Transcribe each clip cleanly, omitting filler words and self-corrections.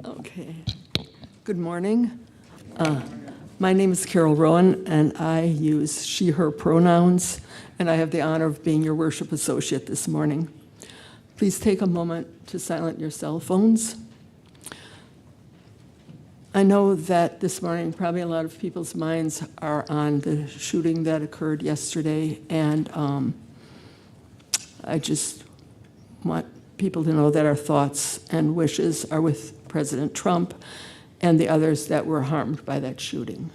Okay. Good morning. My name is Carol Rowan, and I use she, her pronouns, and I have the honor of being your worship associate this morning. Please take a moment to silence your cell phones. I know that this morning probably a lot of people's minds are on the shooting that occurred yesterday, and I just want people to know that our thoughts and wishes are with President Trump and the others that were harmed by that shooting.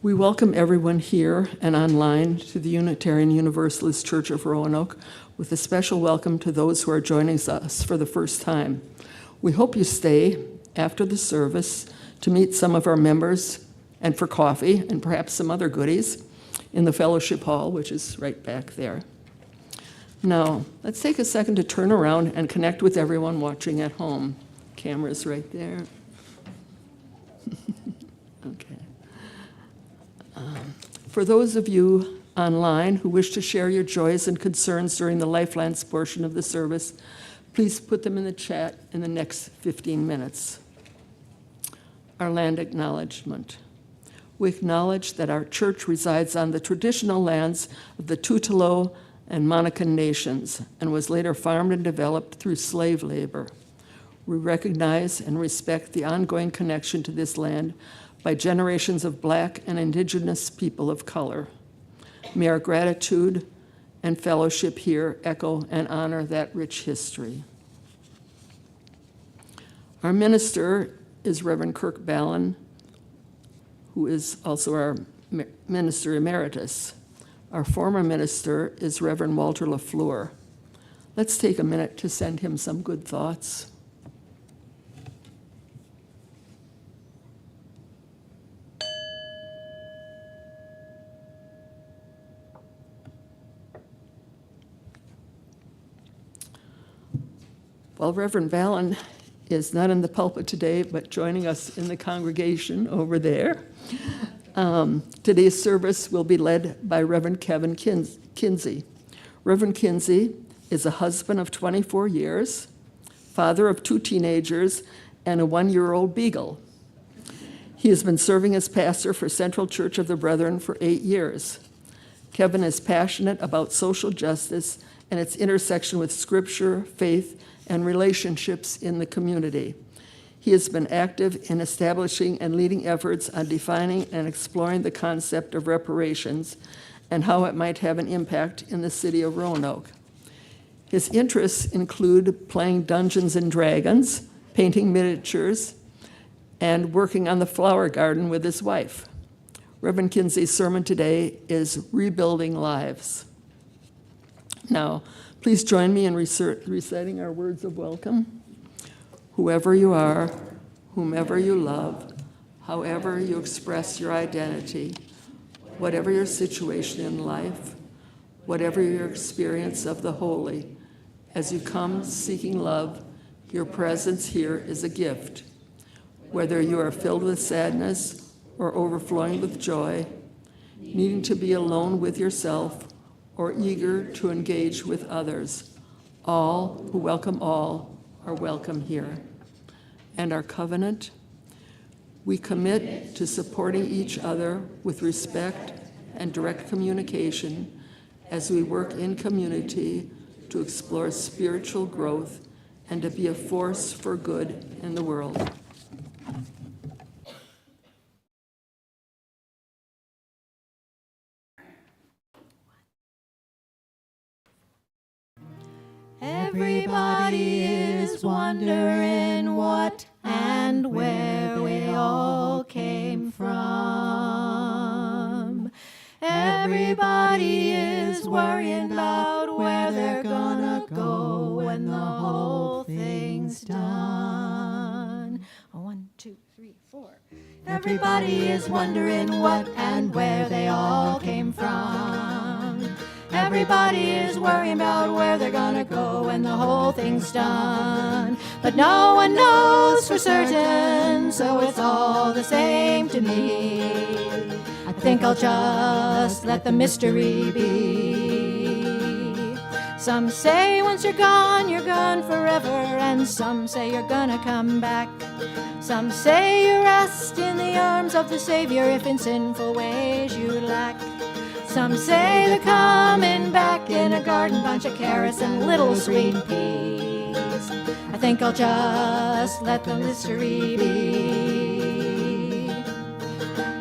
We welcome everyone here and online to the Unitarian Universalist Church of Roanoke, with a special welcome to those who are joining us for the first time. We hope you stay after the service to meet some of our members and for coffee and perhaps some other goodies in the fellowship hall, which is right back there. Now, let's take a second to turn around and connect with everyone watching at home. Camera's right there. Okay. For those of you online who wish to share your joys and concerns during the Lifelines portion of the service, please put them in the chat in the next 15 minutes. Our land acknowledgement. We acknowledge that our church resides on the traditional lands of the Tutelo and Monacan nations, and was later farmed and developed through slave labor. We recognize and respect the ongoing connection to this land by generations of Black and Indigenous people of color. May our gratitude and fellowship here echo and honor that rich history. Our minister is Reverend Kirk Ballin, who is also our minister emeritus. Our former minister is Reverend Walter LaFleur. Let's take a minute to send him some good thoughts. While Reverend Ballin is not in the pulpit today, but joining us in the congregation over there, today's service will be led by Reverend Kevin Kinsey. Reverend Kinsey is a husband of 24 years, father of 2 teenagers, and a 1-year-old beagle. He has been serving as pastor for Central Church of the Brethren for 8 years. Kevin is passionate about social justice and its intersection with scripture, faith, and relationships in the community. He has been active in establishing and leading efforts on defining and exploring the concept of reparations and how it might have an impact in the city of Roanoke. His interests include playing Dungeons and Dragons, painting miniatures, and working on the flower garden with his wife. Reverend Kinsey's sermon today is Rebuilding Lives. Now, please join me in reciting our words of welcome. Whoever you are, whomever you love, however you express your identity, whatever your situation in life, whatever your experience of the holy, as you come seeking love, your presence here is a gift. Whether you are filled with sadness or overflowing with joy, needing to be alone with yourself or eager to engage with others, all who welcome all are welcome here. And our covenant, we commit to supporting each other with respect and direct communication as we work in community to explore spiritual growth and to be a force for good in the world. Everybody is wondering what and where we all came from. Everybody is worrying about where they're gonna go when the whole thing's done. 1, 2, 3, 4. Everybody is wondering what and where they all came from. Everybody is worrying about where they're gonna go when the whole thing's done. But no one knows for certain, so it's all the same to me. I think I'll just let the mystery be. Some say once you're gone forever, and some say you're gonna come back. Some say you rest in the arms of the Savior if in sinful ways you lack. Some say they're coming back in a garden bunch of carrots and little sweet peas. I think I'll just let the mystery be.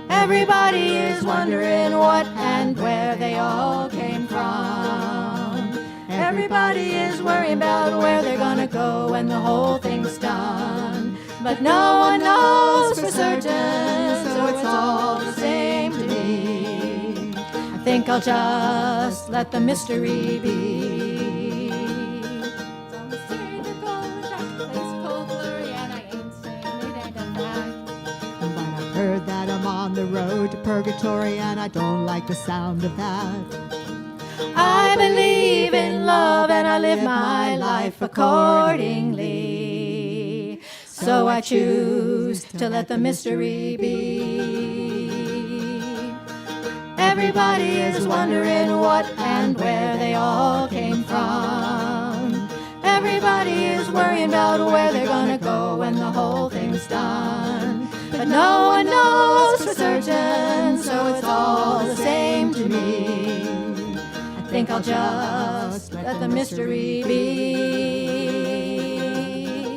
Everybody is wondering what and where they all came from. Everybody is worrying about where they're gonna go when the whole thing's done. But no one knows for certain, so it's all the same to me. I think I'll just let the mystery be. Some say they're going back to place cold blurry, and I ain't saying it ain't a fact. But I've heard that I'm on the road to purgatory, and I don't like the sound of that. I believe in love and I live my life accordingly. So I choose to let the mystery be. Everybody is wondering what and where they all came from. Everybody is worrying about where they're gonna go when the whole thing's done. But no one knows for certain, so it's all the same to me. I think I'll just let the mystery be.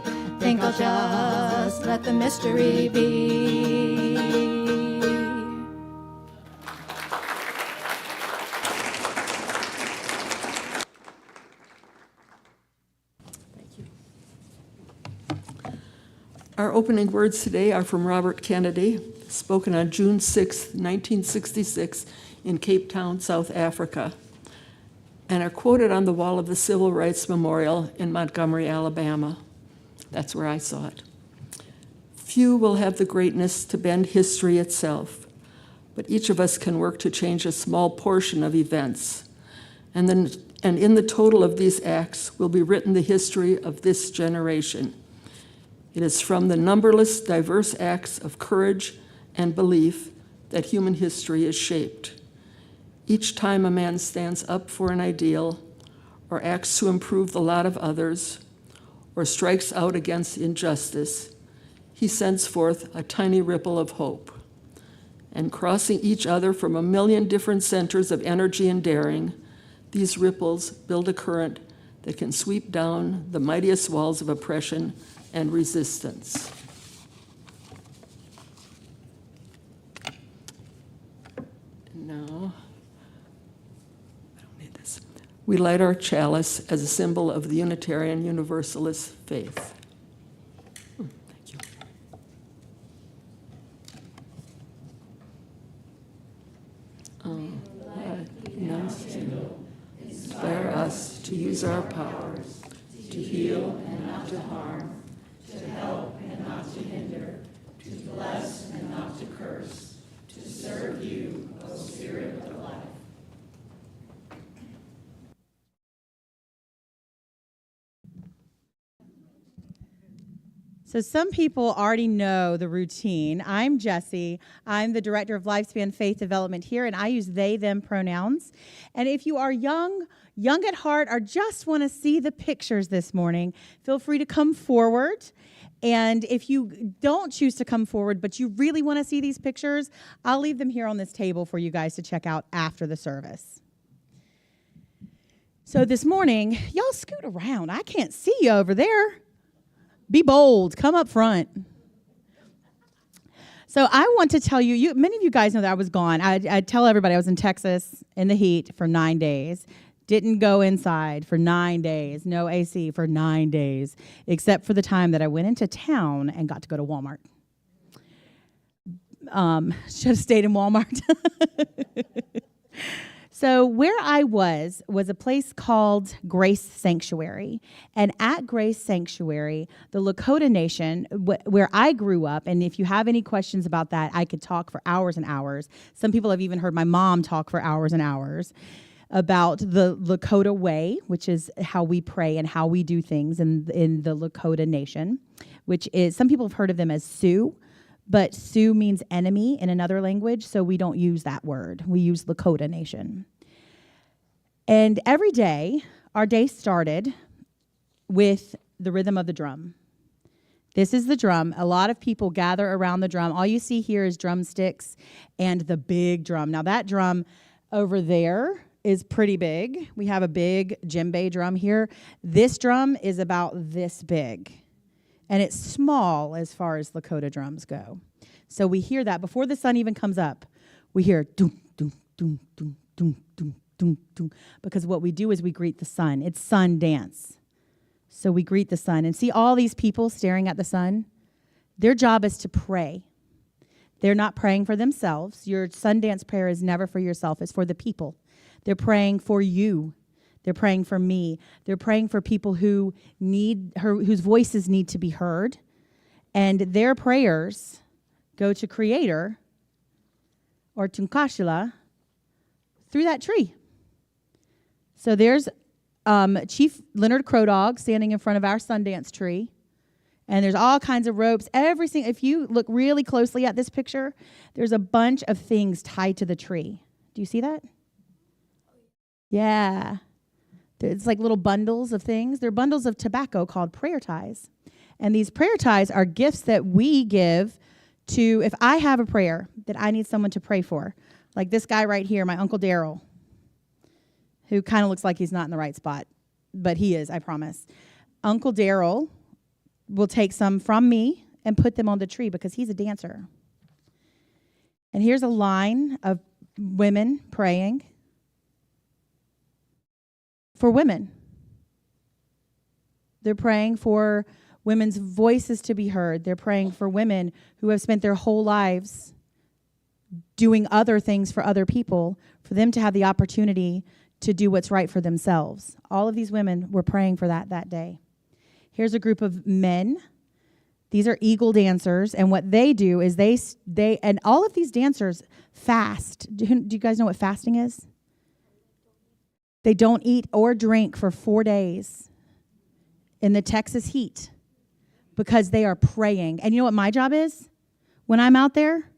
I think I'll just let the mystery be. Our opening words today are from Robert Kennedy, spoken on June 6, 1966, in Cape Town, South Africa, and are quoted on the wall of the Civil Rights Memorial in Montgomery, Alabama. That's where I saw it. Few will have the greatness to bend history itself, but each of us can work to change a small portion of events. And in the total of these acts will be written the history of this generation. It is from the numberless diverse acts of courage and belief that human history is shaped. Each time a man stands up for an ideal, or acts to improve the lot of others, or strikes out against injustice, he sends forth a tiny ripple of hope. And crossing each other from a million different centers of energy and daring, these ripples build a current that can sweep down the mightiest walls of oppression and resistance. Now, I don't need this. We light our chalice as a symbol of the Unitarian Universalist faith. Thank you. Inspire us to use our powers to heal and not to harm, to help and not to hinder, to bless and not to curse, to serve you, O Spirit of life. So some people already know the routine. I'm Jessie. I'm the Director of Lifespan Faith Development here, and I use they, them pronouns. And if you are young at heart, or just want to see the pictures this morning, feel free to come forward. And if you don't choose to come forward, but you really want to see these pictures, I'll leave them here on this table for you guys to check out after the service. So this morning, y'all scoot around. I can't see you over there. Be bold. Come up front. So I want to tell you, many of you guys know that I was gone. I tell everybody I was in Texas in the heat for 9 days. Didn't go inside for 9 days. No AC for 9 days, except for the time that I went into town and got to go to Walmart. Should have stayed in Walmart. So where I was a place called Grace Sanctuary. And at Grace Sanctuary, the Lakota Nation, where I grew up, and if you have any questions about that, I could talk for hours and hours. Some people have even heard my mom talk for hours and hours about the Lakota way, which is how we pray and how we do things in the Lakota Nation, which is, some people have heard of them as Sioux. But Sioux means enemy in another language, so we don't use that word. We use Lakota Nation. And every day, our day started with the rhythm of the drum. This is the drum. A lot of people gather around the drum. All you see here is drumsticks and the big drum. Now that drum over there is pretty big. We have a big djembe drum here. This drum is about this big. And it's small as far as Lakota drums go. So we hear that before the sun even comes up. We hear doom, doom, doom, doom, doom, doom, doom, doom. Because what we do is we greet the sun. It's sun dance. So we greet the sun. And see all these people staring at the sun? Their job is to pray. They're not praying for themselves. Your Sundance prayer is never for yourself. It's for the people. They're praying for you. They're praying for me. They're praying for people who whose voices need to be heard. And their prayers go to Creator or Tunkashila through that tree. So there's Chief Leonard Crow Dog standing in front of our Sundance tree. And there's all kinds of ropes. If you look really closely at this picture, there's a bunch of things tied to the tree. Do you see that? Yeah. It's like little bundles of things. They're bundles of tobacco called prayer ties. And these prayer ties are gifts that we give to, if I have a prayer that I need someone to pray for, like this guy right here, my Uncle Daryl, who kind of looks like he's not in the right spot, but he is, I promise. Uncle Daryl will take some from me and put them on the tree because he's a dancer. And here's a line of women praying for women. They're praying for women's voices to be heard. They're praying for women who have spent their whole lives doing other things for other people, for them to have the opportunity to do what's right for themselves. All of these women were praying for that day. Here's a group of men. These are eagle dancers, and what they do is they and all of these dancers fast. Do you guys know what fasting is? They don't eat or drink for 4 days in the Texas heat because they are praying. And you know what my job is? When I'm out there,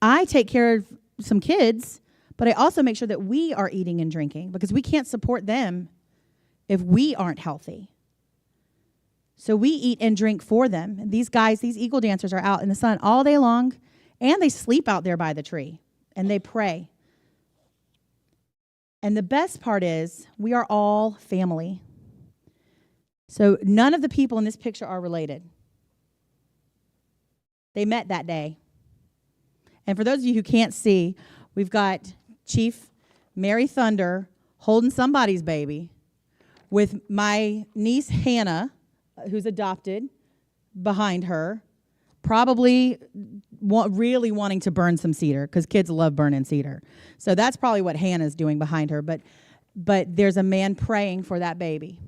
I take care of some kids, but I also make sure that we are eating and drinking because we can't support them if we aren't healthy. So we eat and drink for them. And these guys, these eagle dancers are out in the sun all day long, and they sleep out there by the tree, and they pray. And the best part is we are all family. So none of the people in this picture are related. They met that day. And for those of you who can't see, we've got Chief Mary Thunder holding somebody's baby with my niece Hannah, who's adopted, behind her, probably really wanting to burn some cedar because kids love burning cedar. So that's probably what Hannah's doing behind her. But there's a man praying for that baby.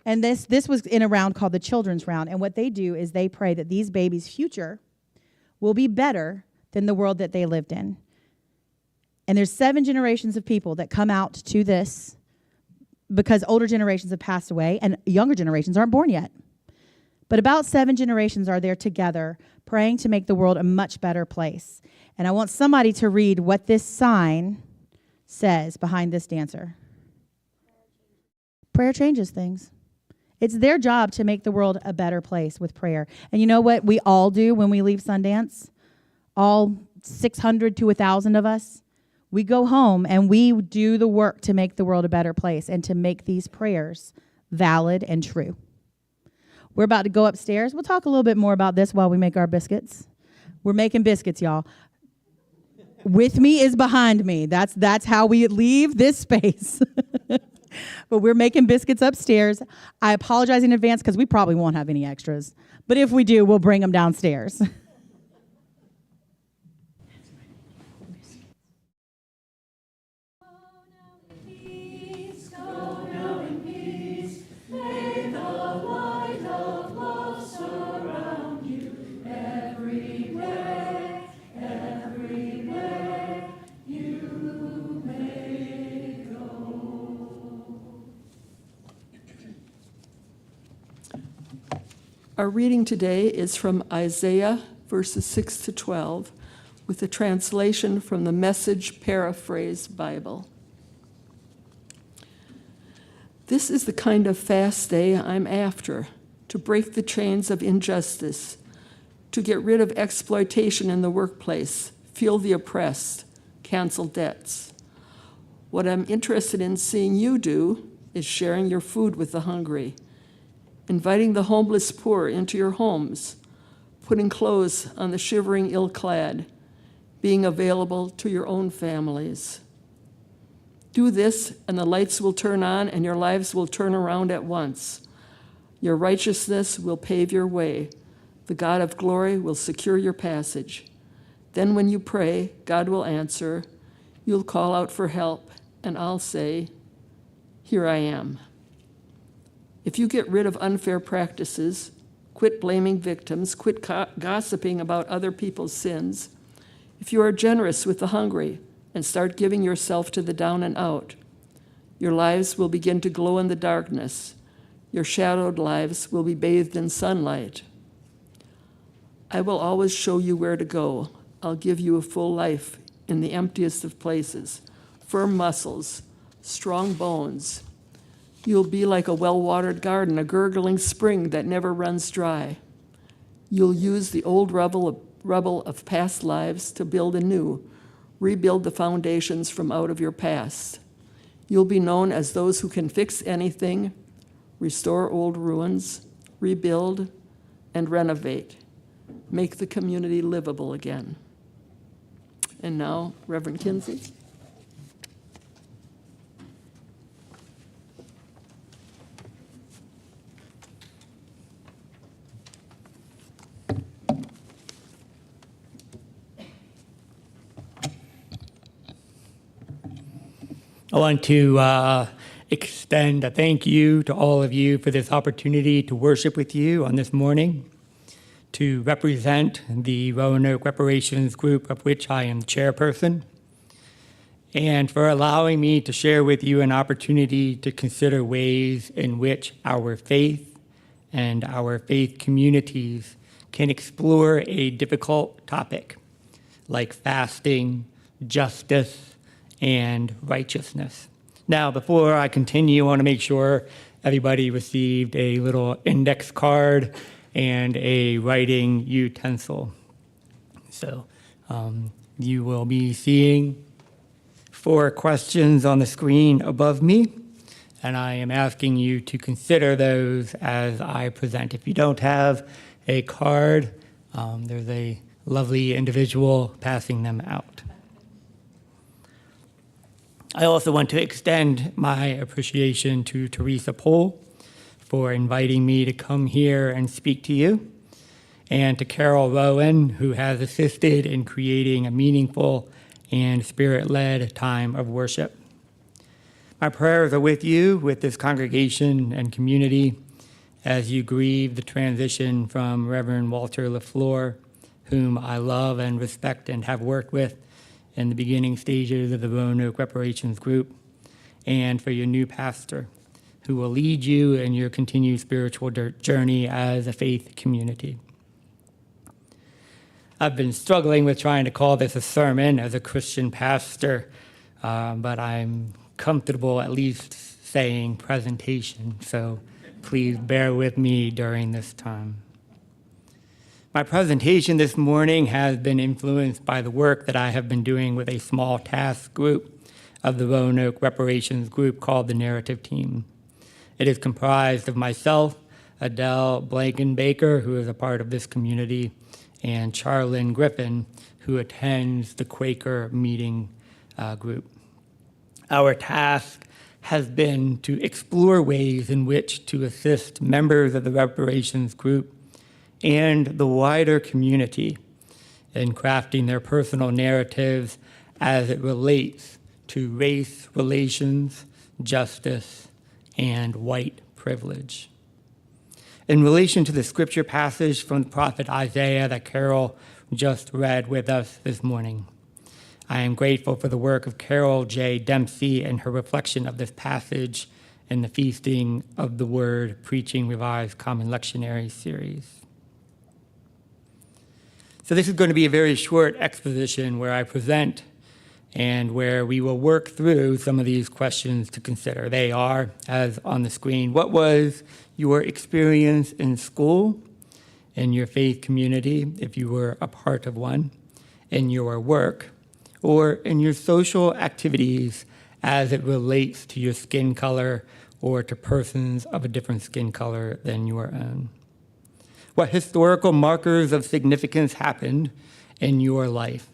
And this was in a round called the Children's Round. And what they do is they pray that these babies' future will be better than the world that they lived in. And there's 7 generations of people that come out to this because older generations have passed away and younger generations aren't born yet. But about 7 generations are there together praying to make the world a much better place. And I want somebody to read what this sign says behind this dancer. Prayer changes things. It's their job to make the world a better place with prayer. And you know what we all do when we leave Sundance? All 600 to 1,000 of us. We go home and we do the work to make the world a better place and to make these prayers valid and true. We're about to go upstairs. We'll talk a little bit more about this while we make our biscuits. We're making biscuits, y'all. With me is behind me. That's how we leave this space. But we're making biscuits upstairs. I apologize in advance because we probably won't have any extras. But if we do, we'll bring them downstairs. Our reading today is from Isaiah verses 6 to 12 with a translation from the Message Paraphrase Bible. This is the kind of fast day I'm after, to break the chains of injustice, to get rid of exploitation in the workplace, feel the oppressed, cancel debts. What I'm interested in seeing you do is sharing your food with the hungry, inviting the homeless poor into your homes, putting clothes on the shivering ill-clad, being available to your own families. Do this, and the lights will turn on, and your lives will turn around at once. Your righteousness will pave your way. The God of glory will secure your passage. Then when you pray, God will answer. You'll call out for help, and I'll say, here I am. If you get rid of unfair practices, quit blaming victims, quit gossiping about other people's sins, if you are generous with the hungry and start giving yourself to the down and out, your lives will begin to glow in the darkness. Your shadowed lives will be bathed in sunlight. I will always show you where to go. I'll give you a full life in the emptiest of places, firm muscles, strong bones. You'll be like a well-watered garden, a gurgling spring that never runs dry. You'll use the old rubble of past lives to build anew, rebuild the foundations from out of your past. You'll be known as those who can fix anything, restore old ruins, rebuild, and renovate, make the community livable again. And now, Reverend Kinsey. I want to extend a thank you to all of you for this opportunity to worship with you on this morning, to represent the Roanoke Reparations Group, of which I am the chairperson, and for allowing me to share with you an opportunity to consider ways in which our faith and our faith communities can explore a difficult topic like fasting, justice, and righteousness. Now, before I continue, I want to make sure everybody received a little index card and a writing utensil. So you will be seeing 4 questions on the screen above me, and I am asking you to consider those as I present. If you don't have a card, there's a lovely individual passing them out. I also want to extend my appreciation to Teresa Pohl for inviting me to come here and speak to you, and to Carol Rowan, who has assisted in creating a meaningful and spirit-led time of worship. My prayers are with you, with this congregation and community, as you grieve the transition from Reverend Walter LaFleur, whom I love and respect and have worked with in the beginning stages of the Roanoke Reparations Group, and for your new pastor, who will lead you in your continued spiritual journey as a faith community. I've been struggling with trying to call this a sermon as a Christian pastor, but I'm comfortable at least saying presentation, so please bear with me during this time. My presentation this morning has been influenced by the work that I have been doing with a small task group of the Roanoke Reparations Group called the Narrative Team. It is comprised of myself, Adele Blankenbaker, who is a part of this community, and Charlyn Griffin, who attends the Quaker meeting group. Our task has been to explore ways in which to assist members of the reparations group and the wider community in crafting their personal narratives as it relates to race relations, justice, and white privilege. In relation to the scripture passage from the prophet Isaiah that Carol just read with us this morning, I am grateful for the work of Carol J. Dempsey and her reflection of this passage in the Feasting of the Word Preaching Revised Common Lectionary series. So this is going to be a very short exposition where I present and where we will work through some of these questions to consider. They are, as on the screen, what was your experience in school, in your faith community, if you were a part of one, in your work, or in your social activities as it relates to your skin color or to persons of a different skin color than your own? What historical markers of significance happened in your life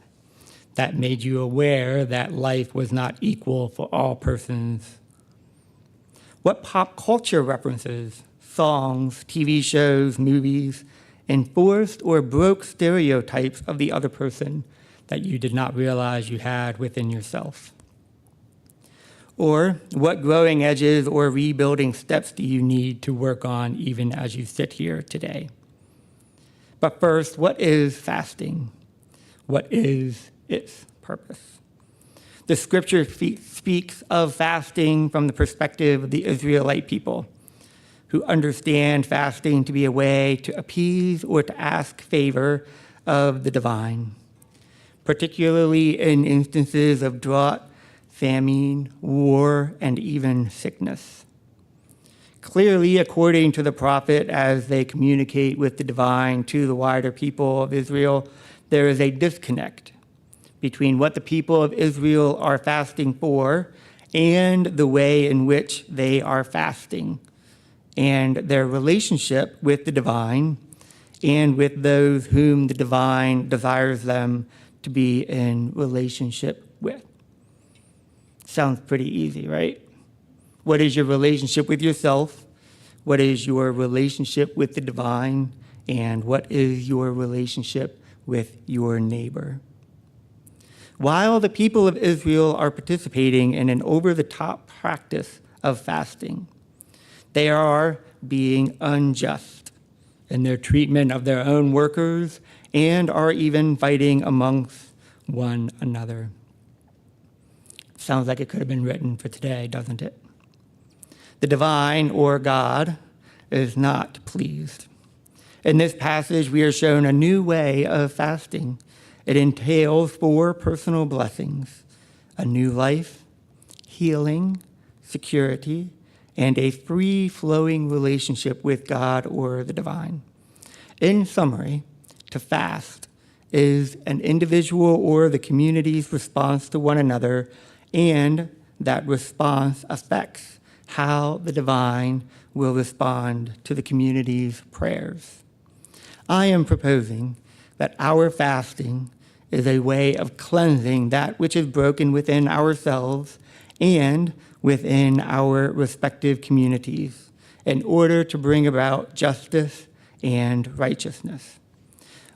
that made you aware that life was not equal for all persons? What pop culture references, songs, TV shows, movies, enforced or broke stereotypes of the other person that you did not realize you had within yourself? Or what growing edges or rebuilding steps do you need to work on even as you sit here today? But first, what is fasting? What is its purpose? The scripture speaks of fasting from the perspective of the Israelite people, who understand fasting to be a way to appease or to ask favor of the divine, particularly in instances of drought, famine, war, and even sickness. Clearly, according to the prophet, as they communicate with the divine to the wider people of Israel, there is a disconnect between what the people of Israel are fasting for and the way in which they are fasting, and their relationship with the divine and with those whom the divine desires them to be in relationship with. Sounds pretty easy, right? What is your relationship with yourself? What is your relationship with the divine? And what is your relationship with your neighbor? While the people of Israel are participating in an over-the-top practice of fasting, they are being unjust in their treatment of their own workers and are even fighting amongst one another. Sounds like it could have been written for today, doesn't it? The divine, or God, is not pleased. In this passage, we are shown a new way of fasting. It entails 4 personal blessings: a new life, healing, security, and a free-flowing relationship with God or the divine. In summary, to fast is an individual or the community's response to one another, and that response affects how the divine will respond to the community's prayers. I am proposing that our fasting is a way of cleansing that which is broken within ourselves and within our respective communities in order to bring about justice and righteousness.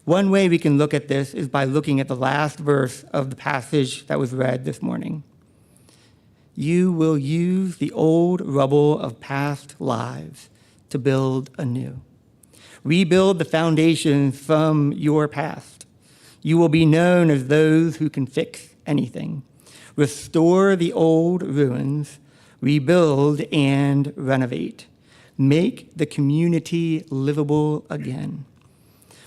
One way we can look at this is by looking at the last verse of the passage that was read this morning. You will use the old rubble of past lives to build anew. Rebuild the foundations from your past. You will be known as those who can fix anything. Restore the old ruins, rebuild and renovate. Make the community livable again.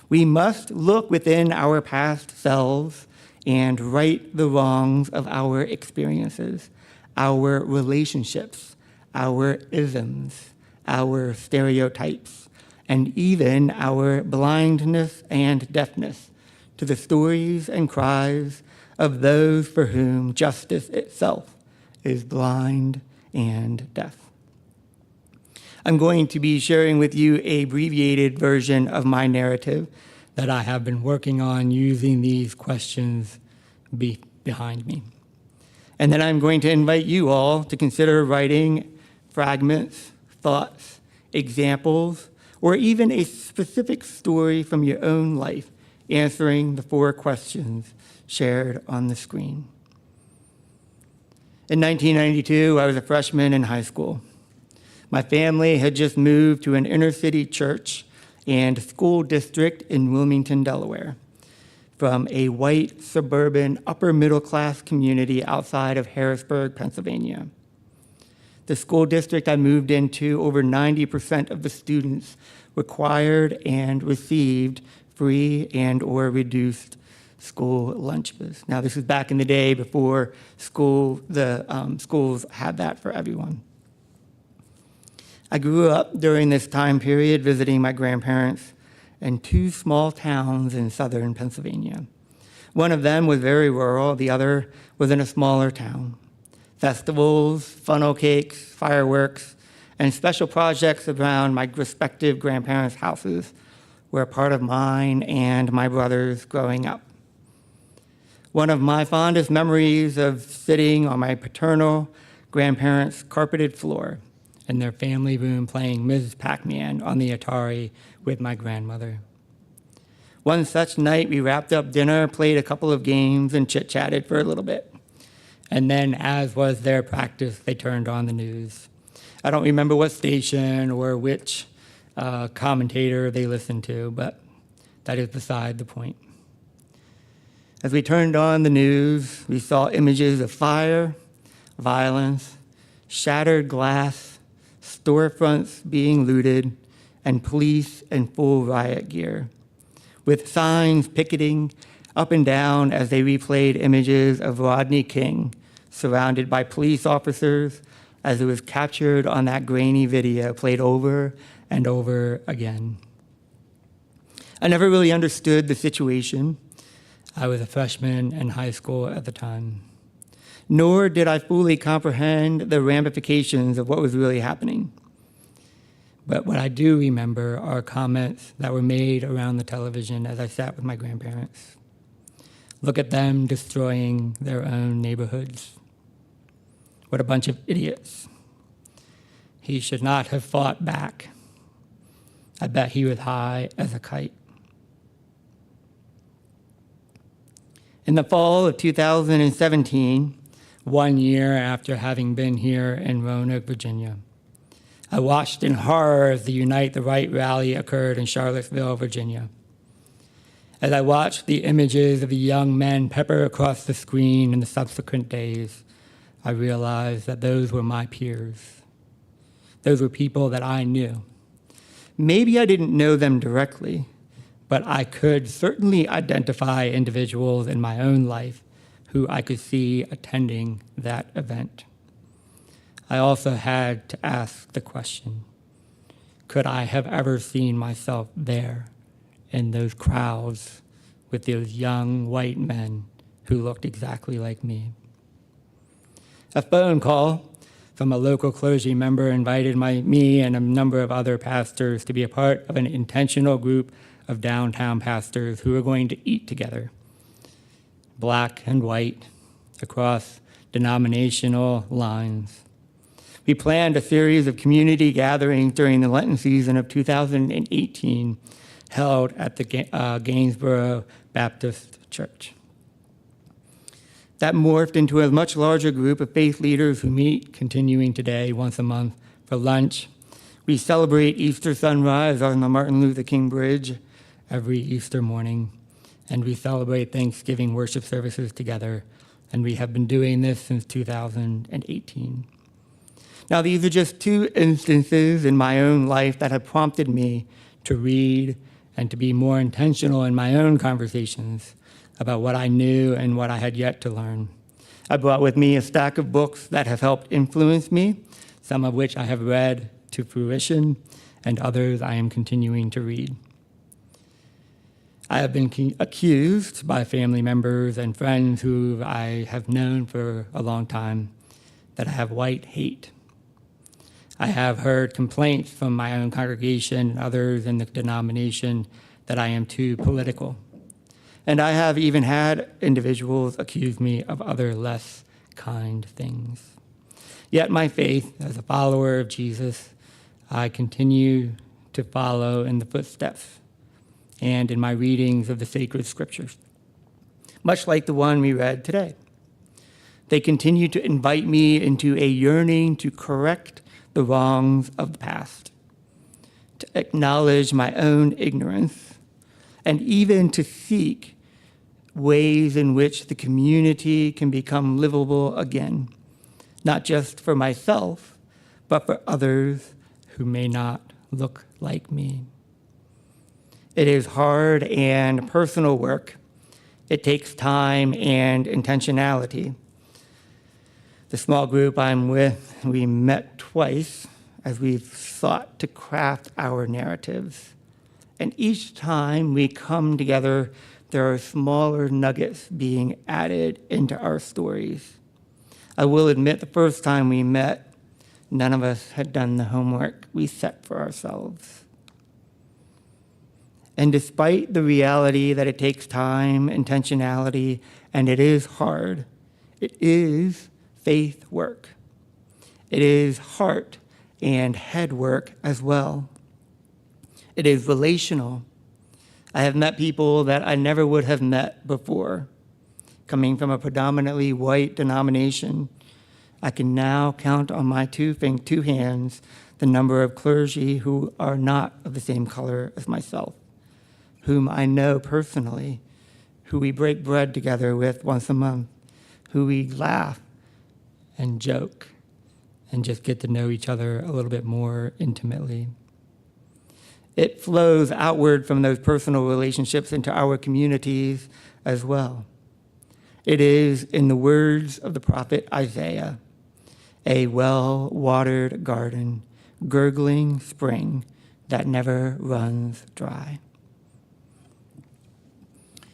We must look within our past selves and right the wrongs of our experiences, our relationships, our isms, our stereotypes, and even our blindness and deafness to the stories and cries of those for whom justice itself is blind and deaf. I'm going to be sharing with you an abbreviated version of my narrative that I have been working on using these questions behind me. And then I'm going to invite you all to consider writing fragments, thoughts, examples, or even a specific story from your own life, answering the 4 questions shared on the screen. In 1992, I was a freshman in high school. My family had just moved to an inner city church and school district in Wilmington, Delaware, from a white, suburban, upper middle class community outside of Harrisburg, Pennsylvania. The school district I moved into, over 90% of the students required and received free and or reduced school lunches. Now, this is back in the day before schools had that for everyone. I grew up during this time period visiting my grandparents in two small towns in southern Pennsylvania. One of them was very rural, the other was in a smaller town. Festivals, funnel cakes, fireworks, and special projects around my respective grandparents' houses were a part of mine and my brother's growing up. One of my fondest memories of sitting on my paternal grandparents' carpeted floor in their family room playing Mrs. Pac-Man on the Atari with my grandmother. One such night, we wrapped up dinner, played a couple of games, and chit-chatted for a little bit. And then, as was their practice, they turned on the news. I don't remember what station or which commentator they listened to, but that is beside the point. As we turned on the news, we saw images of fire, violence, shattered glass, storefronts being looted, and police in full riot gear, with signs picketing up and down as they replayed images of Rodney King surrounded by police officers as it was captured on that grainy video played over and over again. I never really understood the situation. I was a freshman in high school at the time. Nor did I fully comprehend the ramifications of what was really happening. But what I do remember are comments that were made around the television as I sat with my grandparents. Look at them destroying their own neighborhoods. What a bunch of idiots. He should not have fought back. I bet he was high as a kite. In the fall of 2017, 1 year after having been here in Roanoke, Virginia, I watched in horror as the Unite the Right rally occurred in Charlottesville, Virginia. As I watched the images of the young men pepper across the screen in the subsequent days, I realized that those were my peers. Those were people that I knew. Maybe I didn't know them directly, but I could certainly identify individuals in my own life who I could see attending that event. I also had to ask the question, could I have ever seen myself there in those crowds with those young white men who looked exactly like me? A phone call from a local clergy member invited me and a number of other pastors to be a part of an intentional group of downtown pastors who were going to eat together, black and white, across denominational lines. We planned a series of community gatherings during the Lenten season of 2018 held at the Gainsborough Baptist Church. That morphed into a much larger group of faith leaders who meet, continuing today, once a month for lunch. We celebrate Easter sunrise on the Martin Luther King Bridge every Easter morning, and we celebrate Thanksgiving worship services together, and we have been doing this since 2018. Now, these are just two instances in my own life that have prompted me to read and to be more intentional in my own conversations about what I knew and what I had yet to learn. I brought with me a stack of books that have helped influence me, some of which I have read to fruition, and others I am continuing to read. I have been accused by family members and friends who I have known for a long time that I have white hate. I have heard complaints from my own congregation and others in the denomination that I am too political. And I have even had individuals accuse me of other less kind things. Yet my faith as a follower of Jesus, I continue to follow in the footsteps and in my readings of the sacred scriptures, much like the one we read today. They continue to invite me into a yearning to correct the wrongs of the past, to acknowledge my own ignorance, and even to seek ways in which the community can become livable again, not just for myself, but for others who may not look like me. It is hard and personal work, It takes time and intentionality. The small group I'm with, we met twice as we've sought to craft our narratives. And each time we come together, there are smaller nuggets being added into our stories. I will admit the first time we met, none of us had done the homework we set for ourselves. And despite the reality that it takes time, intentionality, and it is hard, it is faith work. It is heart and head work as well. It is relational. I have met people that I never would have met before. Coming from a predominantly white denomination, I can now count on my two hands the number of clergy who are not of the same color as myself, whom I know personally, who we break bread together with once a month, who we laugh and joke and just get to know each other a little bit more intimately. It flows outward from those personal relationships into our communities as well. It is, in the words of the prophet Isaiah, a well-watered garden, gurgling spring that never runs dry.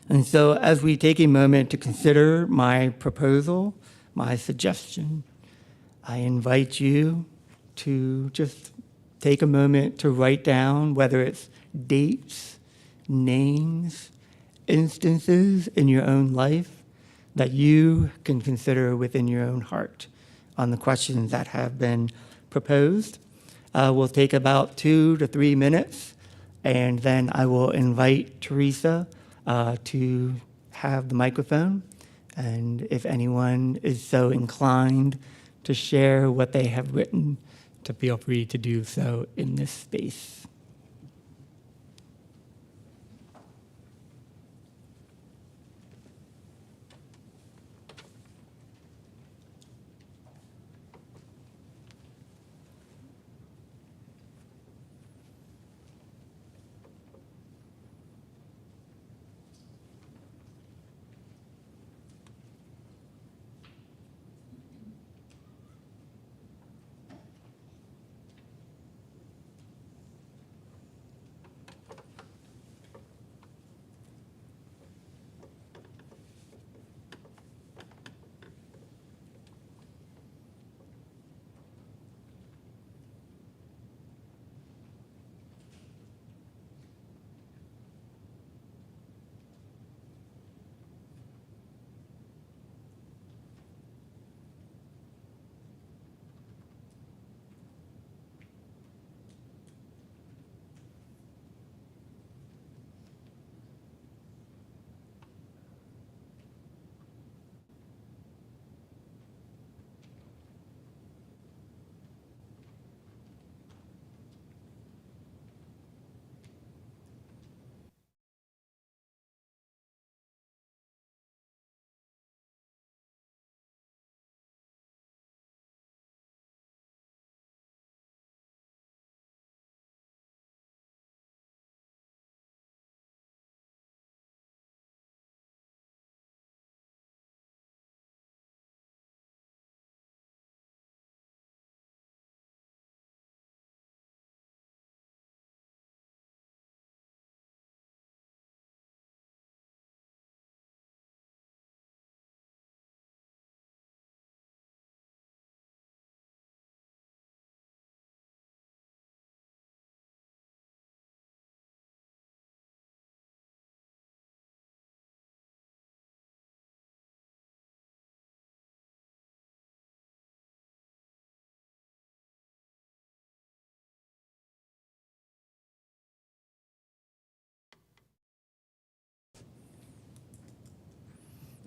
And so as we take a moment to consider my proposal, my suggestion, I invite you to just take a moment to write down whether it's dates, names, instances in your own life that you can consider within your own heart on the questions that have been proposed. We'll take about 2 to 3 minutes, and then I will invite Teresa to have the microphone. And if anyone is so inclined to share what they have written, to feel free to do so in this space.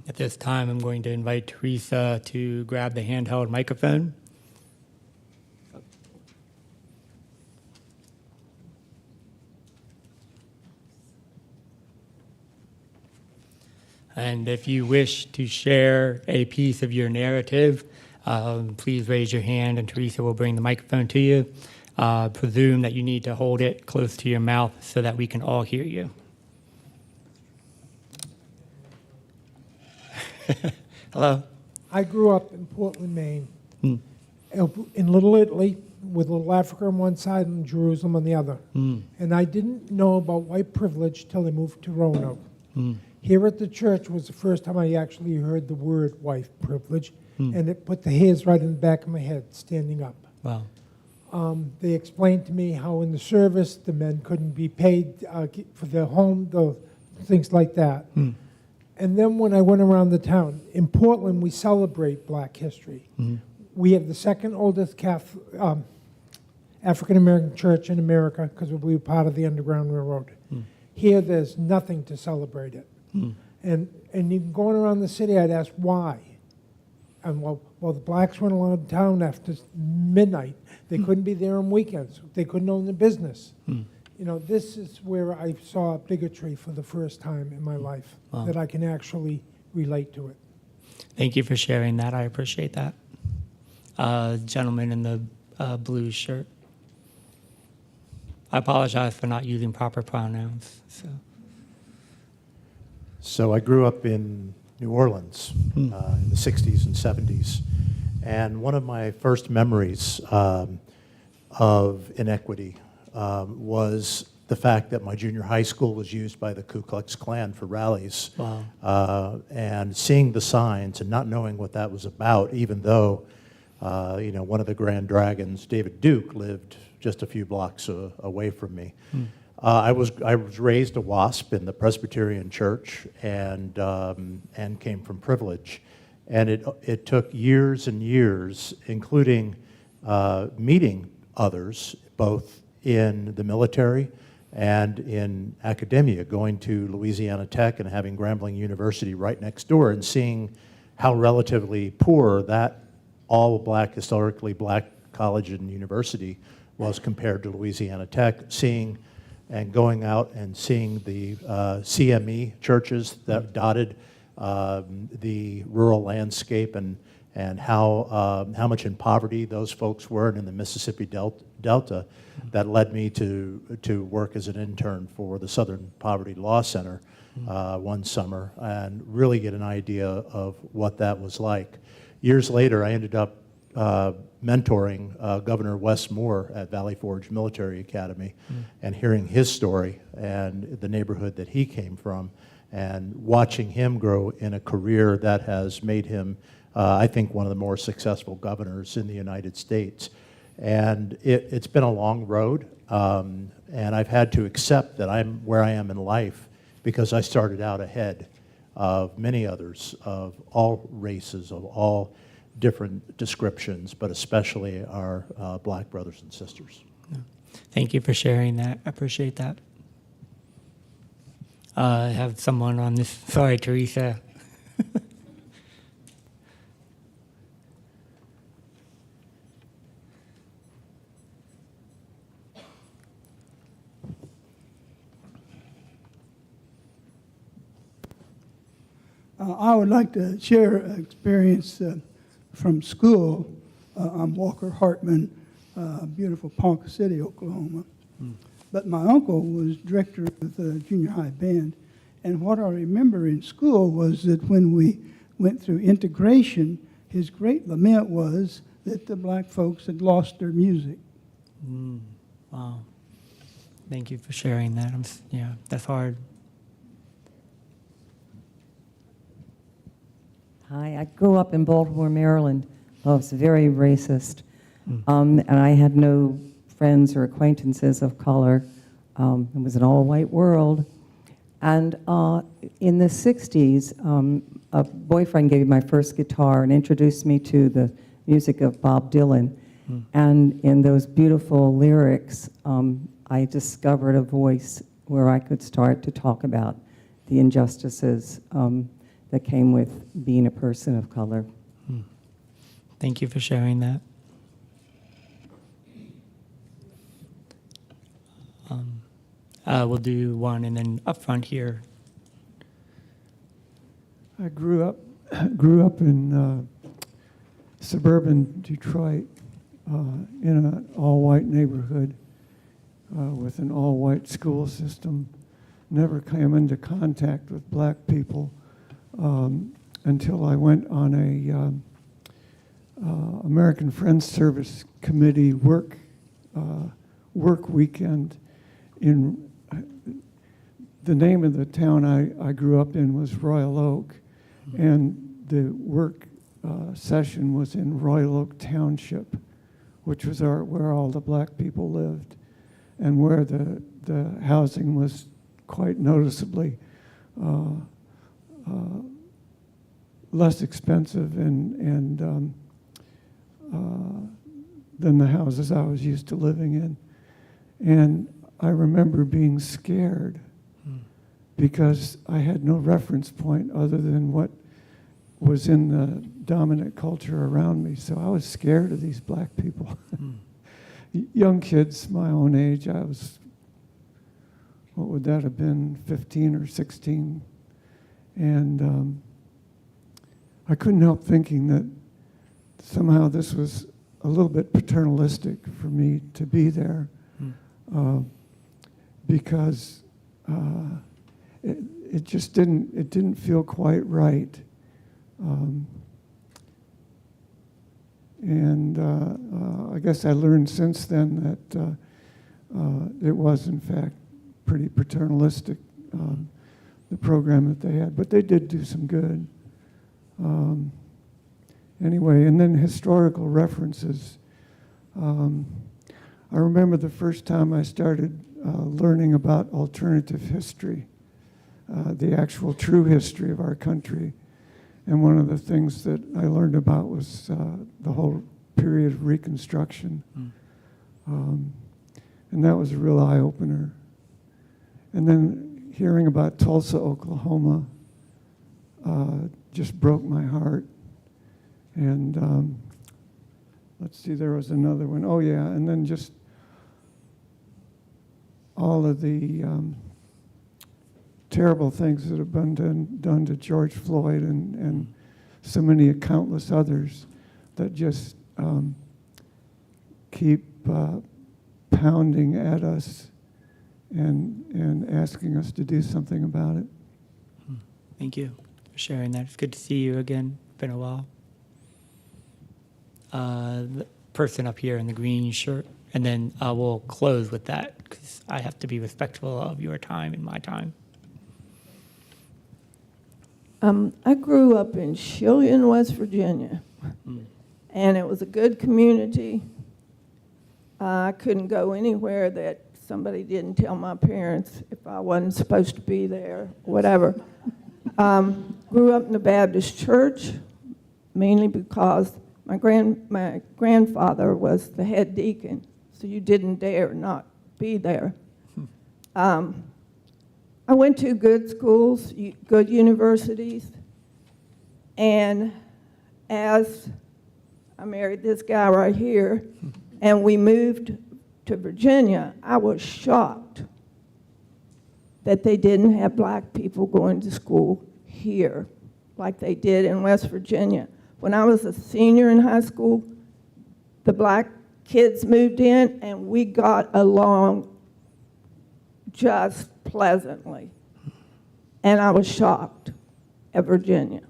At this time, I'm going to invite Teresa to grab the handheld microphone. And if you wish to share a piece of your narrative, please raise your hand and Teresa will bring the microphone to you. Presume that you need to hold it close to your mouth so that we can all hear you. Hello. I grew up in Portland, Maine, Mm. in Little Italy, with Little Africa on one side and Jerusalem on the other. Mm. And I didn't know about white privilege till I moved to Roanoke. Mm. Here at the church was the first time I actually heard the word white privilege, Mm. and it put the hairs right in the back of my head, standing up. Wow. They explained to me how in the service the men couldn't be paid for their home, things like that. Mm. And then when I went around the town, in Portland we celebrate Black history. Mm. We have the second oldest African American church in America because we were part of the Underground Railroad. Mm. Here there's nothing to celebrate it. Mm. And even going around the city, I'd ask why. And well, the blacks weren't allowed in town after midnight. They couldn't be there on weekends. They couldn't own the business. Mm. You know, this is where I saw bigotry for the first time in my life, Wow. that I can actually relate to it. Thank you for sharing that. I appreciate that. Gentleman in the blue shirt. I apologize for not using proper pronouns. So I grew up in New Orleans in the 60s and 70s. And one of my first memories of inequity was the fact that my junior high school was used by the Ku Klux Klan for rallies. Wow. And seeing the signs and not knowing what that was about, even though one of the Grand Dragons, David Duke, lived just a few blocks away from me. I was raised a WASP in the Presbyterian Church and came from privilege, and it took years and years, including meeting others, both in the military and in academia, going to Louisiana Tech and having Grambling University right next door, and seeing how relatively poor that all-black, historically black college and university was compared to Louisiana Tech, seeing and going out and seeing the CME churches that dotted the rural landscape, and how much in poverty those folks were, and in the Mississippi Delta, that led me to work as an intern for the Southern Poverty Law Center one summer, and really get an idea of what that was like. Years later, I ended up mentoring Governor Wes Moore at Valley Forge Military Academy, and hearing his story and the neighborhood that he came from, and watching him grow in a career that has made him, I think, one of the more successful governors in the United States. And it's been a long road, and I've had to accept that I'm where I am in life because I started out ahead of many others of all races, of all different descriptions, but especially our black brothers and sisters. Thank you for sharing that. I appreciate that. I have someone on this. Sorry, Teresa. I would like to share an experience from school. I'm Walker Hartman, beautiful Ponca City, Oklahoma. But my uncle was director of the junior high band. And what I remember in school was that when we went through integration, his great lament was that the black folks had lost their music. Wow. Thank you for sharing that. That's hard. Hi, I grew up in Baltimore, Maryland. I was very racist, and I had no friends or acquaintances of color. It was an all-white world. And in the 60s, a boyfriend gave me my first guitar and introduced me to the music of Bob Dylan. And in those beautiful lyrics, I discovered a voice where I could start to talk about the injustices that came with being a person of color. Thank you for sharing that. We'll do one, and then up front here. I grew up in suburban Detroit in an all-white neighborhood with an all-white school system. Never came into contact with black people. until I went on a American Friends Service Committee work weekend in the name of the town I grew up in was Royal Oak, and the work session was in Royal Oak Township, which was where all the black people lived, and where the housing was quite noticeably less expensive and than the houses I was used to living in. And I remember being scared because I had no reference point other than what was in the dominant culture around me. So I was scared of these black people. Young kids my own age, I was, what would that have been, 15 or 16? And I couldn't help thinking that somehow this was a little bit paternalistic for me to be there, because it just didn't feel quite right. And I guess I learned since then that it was in fact pretty paternalistic, the program that they had, but they did do some good. Anyway, and then historical references. I remember the first time I started learning about alternative history, the actual true history of our country. And one of the things that I learned about was the whole period of Reconstruction. And that was a real eye-opener. And then hearing about Tulsa, Oklahoma, just broke my heart. And let's see, there was another one. Oh, yeah, and then just all of the terrible things that have been done to George Floyd and so many countless others that just keep pounding at us and asking us to do something about it. Thank you for sharing that. It's good to see you again. Been a while. The person up here in the green shirt, and then we'll close with that because I have to be respectful of your time and my time. I grew up in Shillian, West Virginia, and it was a good community. I couldn't go anywhere that somebody didn't tell my parents if I wasn't supposed to be there, whatever. Grew up in the Baptist church, mainly because my grandfather was the head deacon, so you didn't dare not be there. I went to good schools, good universities, and as I married this guy right here, and we moved to Virginia, I was shocked that they didn't have black people going to school here like they did in West Virginia. When I was a senior in high school, the black kids moved in, and we got along just pleasantly. And I was shocked at Virginia.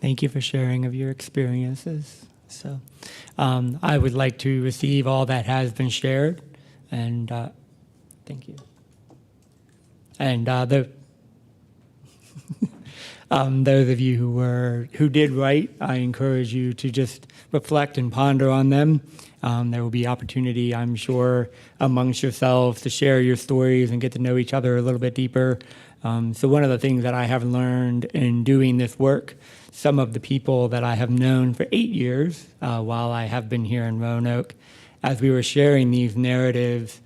Thank you for sharing of your experiences. So I would like to receive all that has been shared, and thank you. And those of you who did write, I encourage you to just reflect and ponder on them. There will be opportunity, I'm sure, amongst yourselves to share your stories and get to know each other a little bit deeper. So one of the things that I have learned in doing this work, some of the people that I have known for 8 years while I have been here in Roanoke, as we were sharing these narratives,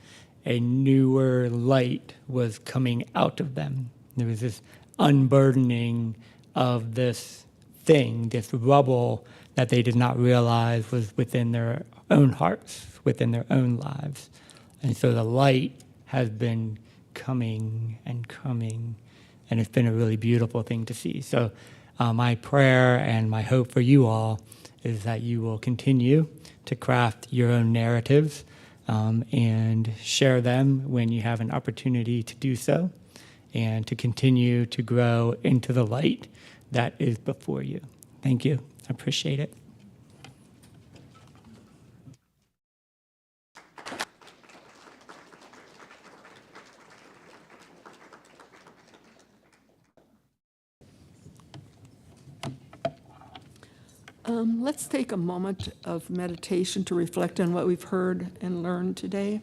a newer light was coming out of them. There was this unburdening of this thing, this rubble that they did not realize was within their own hearts, within their own lives. And so the light has been coming and coming, and it's been a really beautiful thing to see. So my prayer and my hope for you all is that you will continue to craft your own narratives and share them when you have an opportunity to do so. and to continue to grow into the light that is before you. Thank you. I appreciate it. Let's take a moment of meditation to reflect on what we've heard and learned today.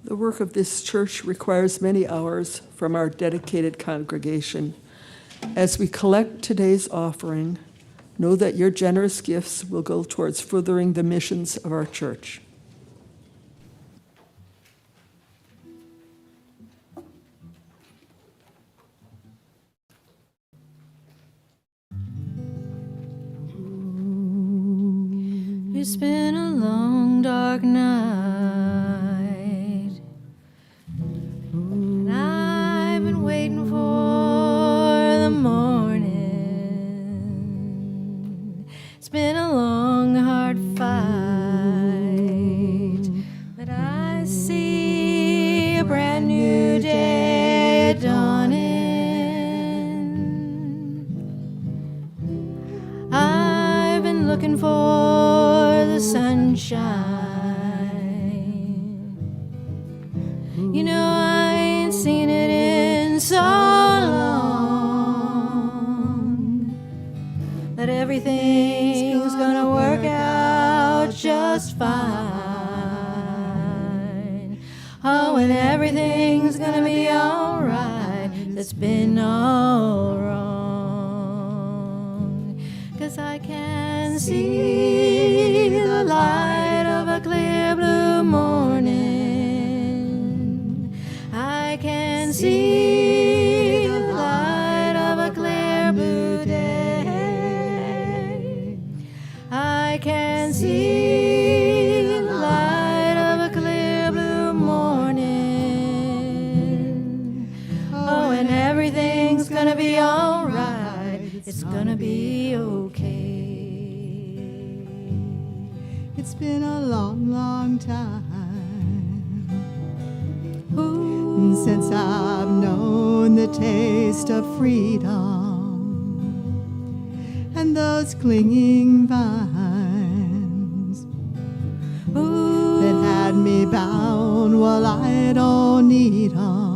The work of this church requires many hours from our dedicated congregation. As we collect today's offering, know that your generous gifts will go towards furthering the missions of our church. It's been a long, dark night, and I've been waiting for the morning. It's been a long, hard fight, but I see a brand new day dawning. I've been looking for the sunshine. You know, I ain't seen it in so long that everything's gonna work out just fine. Oh, and everything's gonna be alright that's been all wrong. 'Cause I can see the light of a clear blue morning. I can see the light of a clear blue day. I can see the light of a clear blue morning. Oh, and everything's gonna be alright. It's gonna be okay. It's been a long, long time since I've known the taste of freedom and those clinging vines that had me bound. Well, I don't need 'em.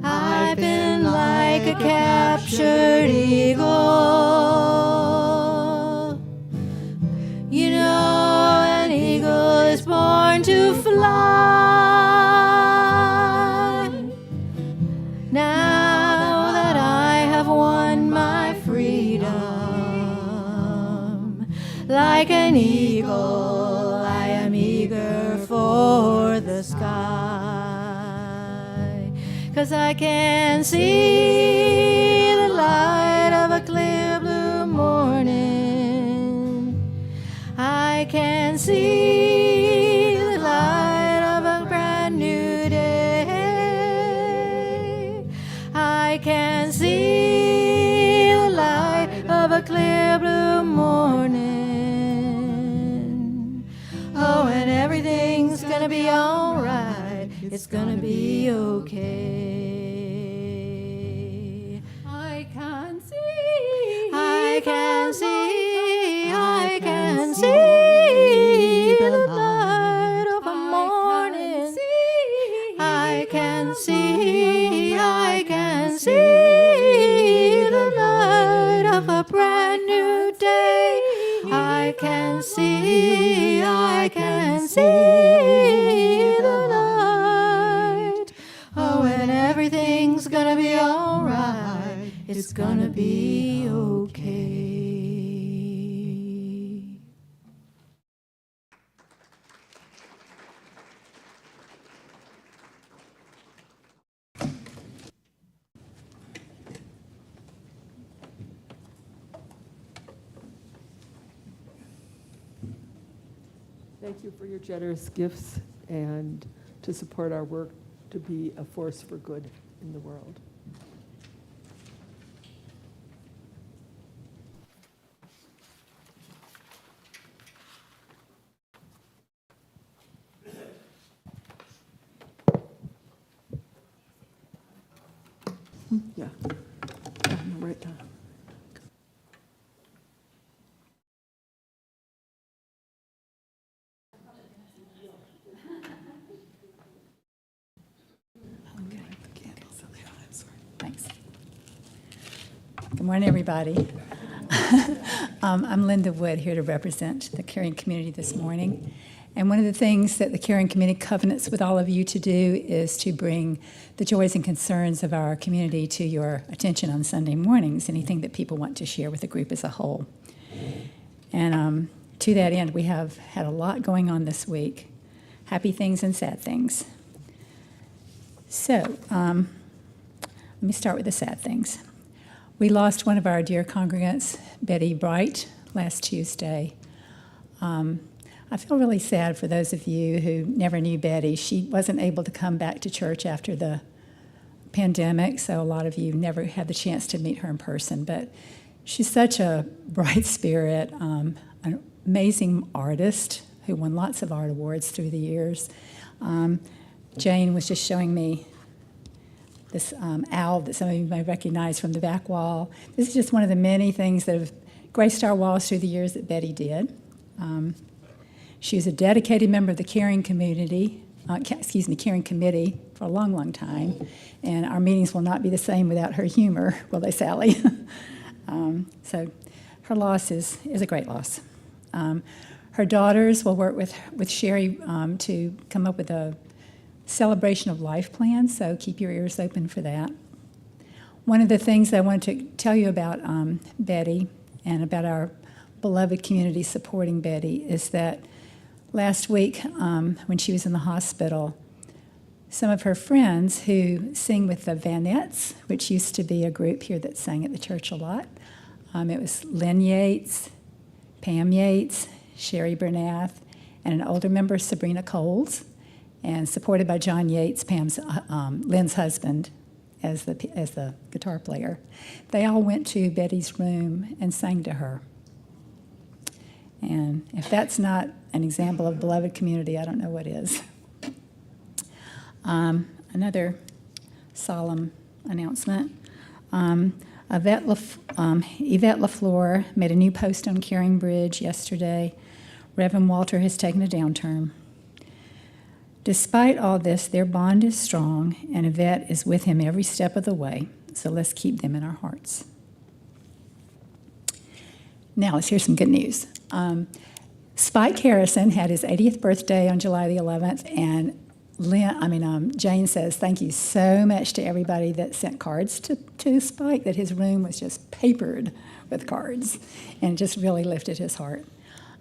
I've been like a captured eagle. You know, an eagle is born to fly. Now that I have won my freedom, like an eagle, I am eager for the sky. 'Cause I can see the light of a clear blue morning. I can see the light of a brand new day. I can see the light of a clear blue morning. Oh, and everything's gonna be alright. It's gonna be okay. I can see, I can see, I can see the light of a morning. I can see, I can see the light of a brand new day. I can see the light. Oh, and everything's gonna be alright. It's gonna be okay. Thank you for your generous gifts and to support our work to be a force for good in the world. Yeah. Right now. Thanks. Good morning, everybody. I'm Linda Wood, here to represent the Caring Community this morning. And one of the things that the Caring Community covenants with all of you to do is to bring the joys and concerns of our community to your attention on Sunday mornings, anything that people want to share with the group as a whole. And to that end, we have had a lot going on this week, happy things and sad things. So, let me start with the sad things. We lost one of our dear congregants, Betty Bright, last Tuesday. I feel really sad for those of you who never knew Betty. She wasn't able to come back to church after the pandemic, so a lot of you never had the chance to meet her in person. But she's such a bright spirit, an amazing artist who won lots of art awards through the years. Jane was just showing me this owl that some of you may recognize from the back wall. This is just one of the many things that have graced our walls through the years that Betty did. She was a dedicated member of the Caring Community, Caring Committee for a long, long time, and our meetings will not be the same without her humor, will they, Sally? So her loss is a great loss. Her daughters will work with Sherry to come up with a celebration of life plan, so keep your ears open for that. One of the things I wanted to tell you about Betty and about our beloved community supporting Betty is that last week when she was in the hospital, some of her friends who sing with the Vanettes, which used to be a group here that sang at the church a lot, it was Lynn Yates, Pam Yates, Sherry Bernath, and an older member, Sabrina Coles, and supported by John Yates, Lynn's husband, as the guitar player. They all went to Betty's room and sang to her. And if that's not an example of beloved community, I don't know what is. Another solemn announcement. Yvette LaFleur made a new post on Caring Bridge yesterday. Reverend Walter has taken a downturn. Despite all this, their bond is strong, and Yvette is with him every step of the way, so let's keep them in our hearts. Now, let's hear some good news. Spike Harrison had his 80th birthday on July the 11th, and Jane says thank you so much to everybody that sent cards to Spike, that his room was just papered with cards, and it just really lifted his heart.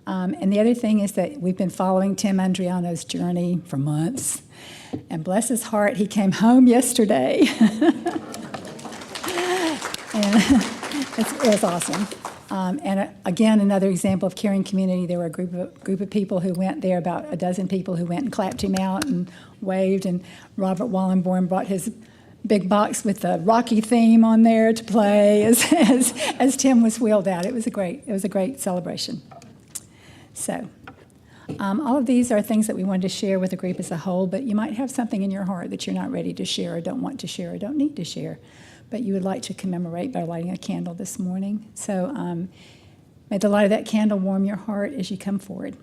And the other thing is that we've been following Tim Andriano's journey for months. And bless his heart, he came home yesterday. And it was awesome. And again, another example of Caring Community. There were a group of people who went there, about a dozen people who went and clapped him out and waved. And Robert Wallenborn brought his big box with the Rocky theme on there to play as Tim was wheeled out. It was a great celebration. So all of these are things that we wanted to share with the group as a whole, but you might have something in your heart that you're not ready to share or don't want to share or don't need to share, but you would like to commemorate by lighting a candle this morning. So may the light of that candle warm your heart as you come forward.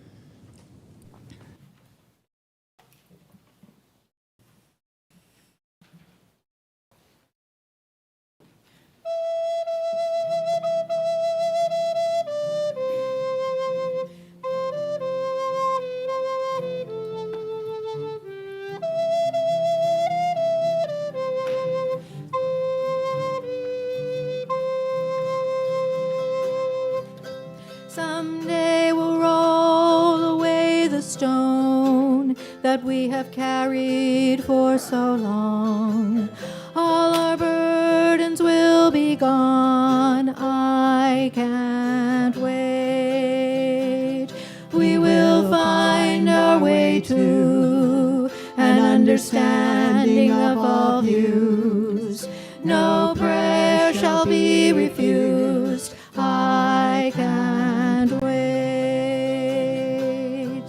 someday will roll away the stone that we have carried for so long. All our burdens will be gone. I can't wait. We will find our way to an understanding of all views. No prayer shall be refused. I can't wait.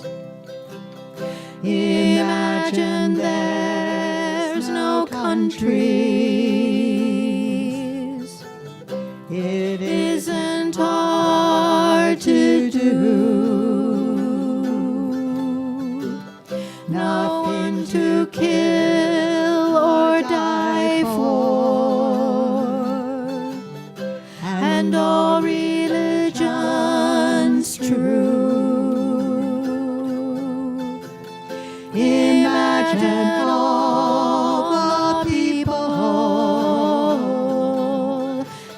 Imagine there's no countries. It isn't hard to do. Nothing to kill or die for, and all religions true. Imagine all the people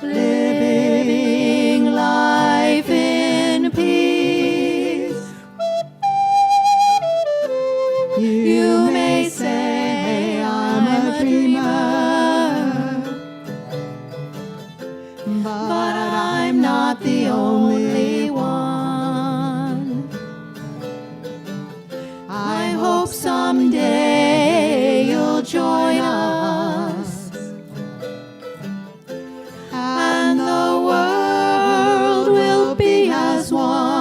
living life in peace. You may say I'm a dreamer, but I'm not the only one. I hope someday you'll join us, and the world will be as one.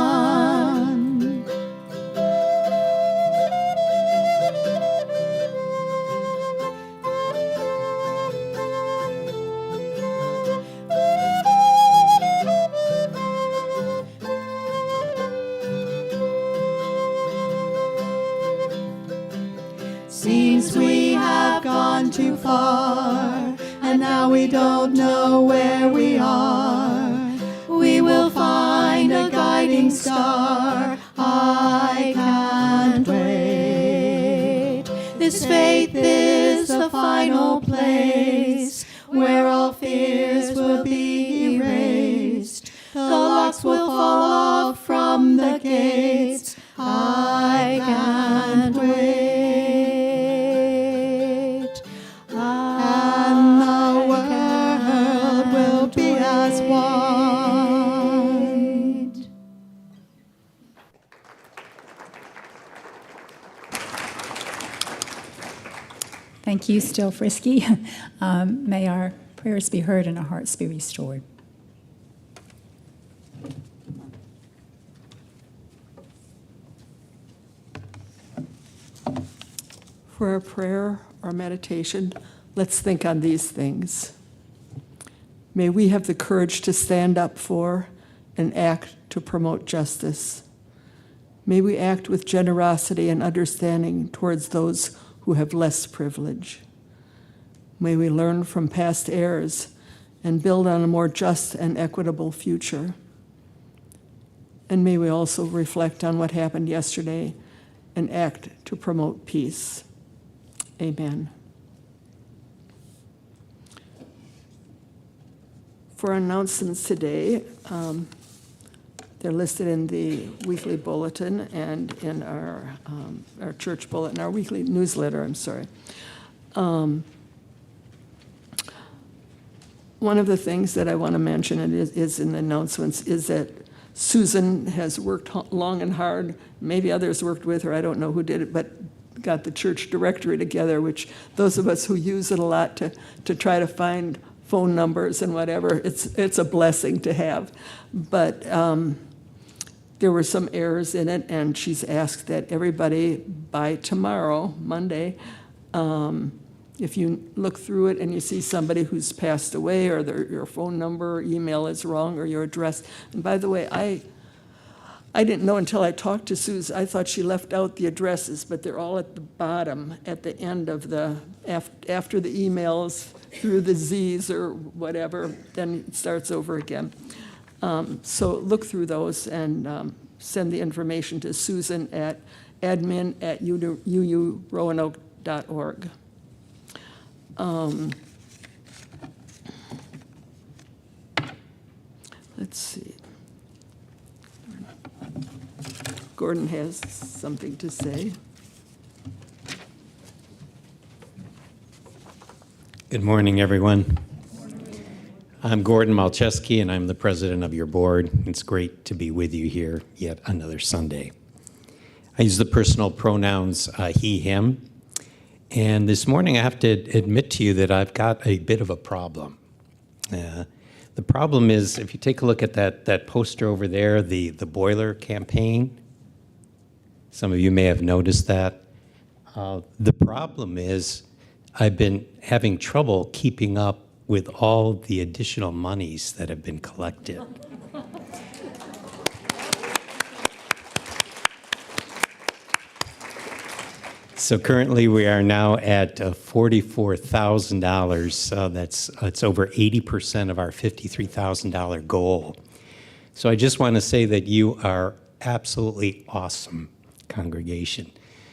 Seems we have gone too far, and now we don't know where we are. We will find a guiding star. I can't wait. This faith is the final place where all fears will be erased. The locks will fall off from the gates. I can't wait. And the world will be as white. Thank you, Still Frisky. May our prayers be heard and our hearts be restored. For our prayer or meditation, let's think on these things. May we have the courage to stand up for and act to promote justice. May we act with generosity and understanding towards those who have less privilege. May we learn from past errors and build on a more just and equitable future. And may we also reflect on what happened yesterday and act to promote peace. Amen. For announcements today, they're listed in the weekly bulletin and in our church bulletin, our weekly newsletter, I'm sorry. One of the things that I want to mention is in the announcements is that Susan has worked long and hard. Maybe others worked with her. I don't know who did it, but got the church directory together, which those of us who use it a lot to try to find phone numbers and whatever, it's a blessing to have. But there were some errors in it, and she's asked that everybody by tomorrow, Monday, if you look through it and you see somebody who's passed away or your phone number or email is wrong or your address. And by the way, I didn't know until I talked to Suze. I thought she left out the addresses, but they're all at the bottom, at the end of after the emails, through the Z's or whatever, then it starts over again. So look through those and send the information to Susan at admin@uuroanoke.org. Let's see. Gordon has something to say. Good morning, everyone. I'm Gordon Malcheski, and I'm the president of your board. It's great to be with you here yet another Sunday. I use the personal pronouns he, him, and this morning I have to admit to you that I've got a bit of a problem. The problem is, if you take a look at that poster over there, the boiler campaign, some of you may have noticed that. The problem is I've been having trouble keeping up with all the additional monies that have been collected. So currently we are now at $44,000. It's over 80% of our $53,000 goal. So I just want to say that you are absolutely awesome, congregation.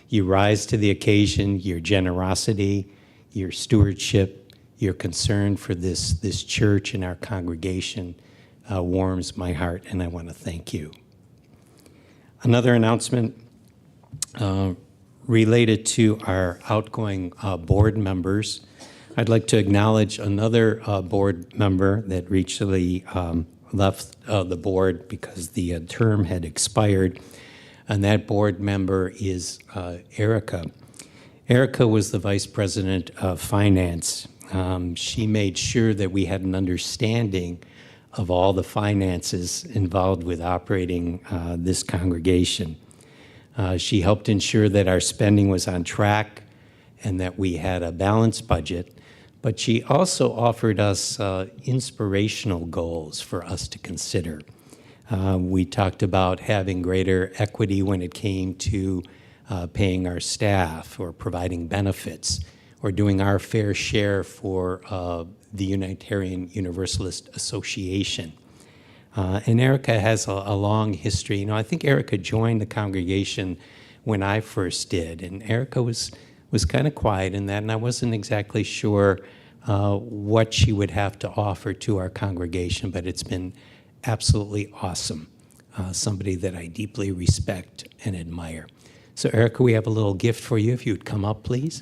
You rise to the occasion, your generosity, your stewardship, your concern for this church and our congregation warms my heart, and I want to thank you. Another announcement related to our outgoing board members. I'd like to acknowledge another board member that recently left the board because the term had expired, and that board member is Erica. Erica was the vice president of finance. She made sure that we had an understanding of all the finances involved with operating this congregation. She helped ensure that our spending was on track and that we had a balanced budget, but she also offered us inspirational goals for us to consider. We talked about having greater equity when it came to paying our staff or providing benefits or doing our fair share for the Unitarian Universalist Association. And Erica has a long history. You know, I think Erica joined the congregation when I first did, and Erica was kind of quiet in that, and I wasn't exactly sure what she would have to offer to our congregation, but it's been absolutely awesome. Somebody that I deeply respect and admire. So Erica, we have a little gift for you, if you would come up, please.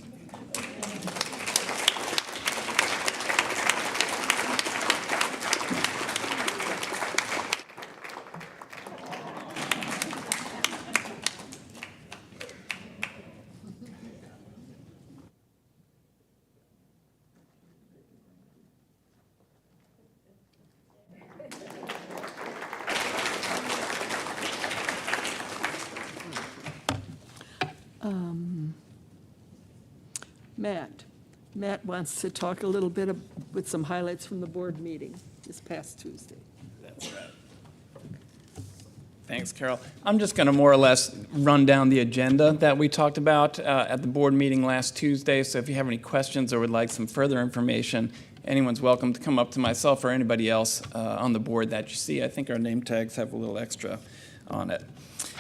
Matt wants to talk a little bit with some highlights from the board meeting this past Tuesday. That's right. Thanks, Carol. I'm just going to more or less run down the agenda that we talked about at the board meeting last Tuesday. So if you have any questions or would like some further information, anyone's welcome to come up to myself or anybody else on the board that you see. I think our name tags have a little extra on it.